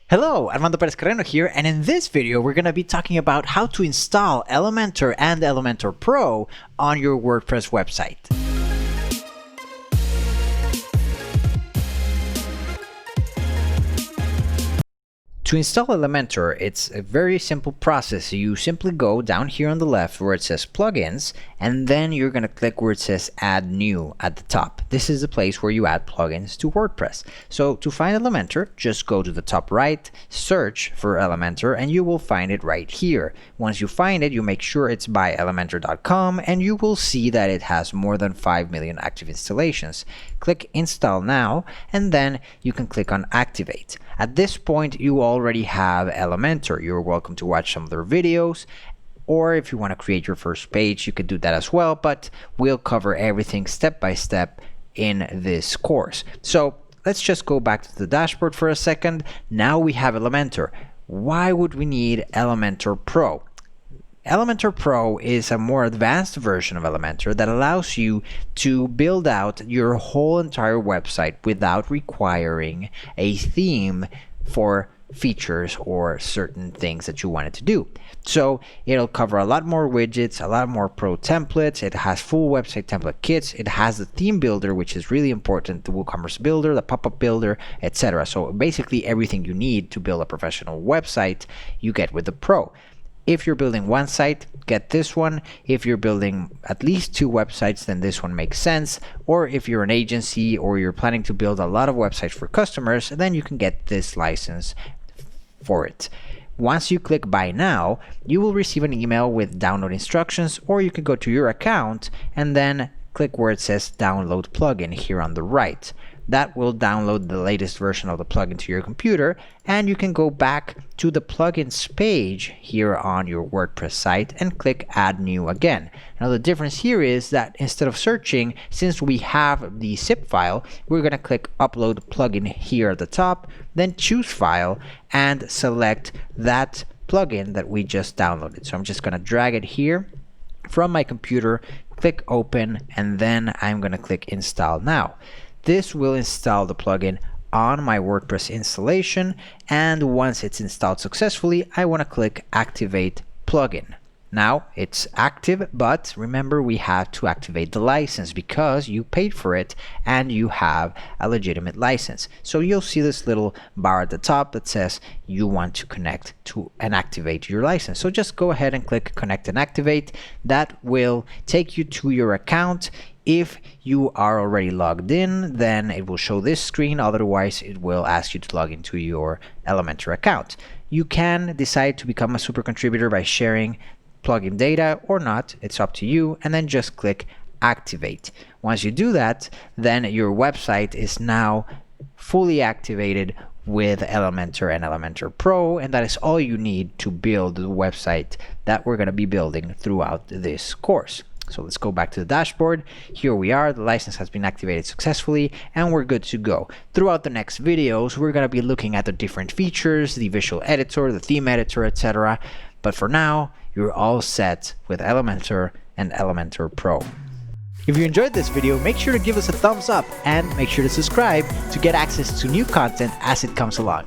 Hello, Armando Perez-Carreno here, and in this video we're going to be talking about how to install Elementor and Elementor Pro on your WordPress website. To install Elementor, it's a very simple process. You simply go down here on the left where it says plugins, and then you're going to click where it says add new at the top. This is the place where you add plugins to WordPress. So to find Elementor, just go to the top right, search for Elementor, and you will find it right here. Once you find it, you make sure it's by elementor.com, and you will see that it has more than 5 million active installations. Click install now, and then you can click on activate. At this point, you already have Elementor. You're welcome to watch some of their videos, or if you want to create your first page, you could do that as well, but we'll cover everything step by step in this course. So let's just go back to the dashboard for a second. Now we have Elementor. Why would we need Elementor Pro? Elementor Pro is a more advanced version of Elementor that allows you to build out your whole entire website without requiring a theme for features or certain things that you wanted to do. So it'll cover a lot more widgets, a lot more pro templates. It has full website template kits. It has the theme builder, which is really important, the WooCommerce builder, the pop-up builder, etc. So basically everything you need to build a professional website you get with the Pro. If you're building one site, get this one. If you're building at least 2 websites, then this one makes sense. Or if you're an agency or you're planning to build a lot of websites for customers, then you can get this license for it. Once you click buy now, you will receive an email with download instructions, or you can go to your account and then click where it says download plugin here on the right. That will download the latest version of the plugin to your computer, and you can go back to the plugins page here on your WordPress site and click add new again. Now the difference here is that instead of searching, since we have the zip file, we're going to click upload plugin here at the top, then choose file and select that plugin that we just downloaded. So I'm just going to drag it here from my computer, click open, and then I'm going to click install now. This will install the plugin on my WordPress installation, and once it's installed successfully, I want to click activate plugin. Now it's active, but remember we have to activate the license because you paid for it and you have a legitimate license. So you'll see this little bar at the top that says you want to connect to and activate your license. So just go ahead and click connect and activate. That will take you to your account. If you are already logged in, then it will show this screen. Otherwise, it will ask you to log into your Elementor account. You can decide to become a super contributor by sharing plugin data or not. It's up to you, and then just click activate. Once you do that, then your website is now fully activated with Elementor and Elementor Pro, and that is all you need to build the website that we're going to be building throughout this course. So let's go back to the dashboard. Here we are. The license has been activated successfully and we're good to go. Throughout the next videos, we're going to be looking at the different features, the visual editor, the theme editor, etc. But for now, you're all set with Elementor and Elementor Pro. If you enjoyed this video, make sure to give us a thumbs up and make sure to subscribe to get access to new content as it comes along.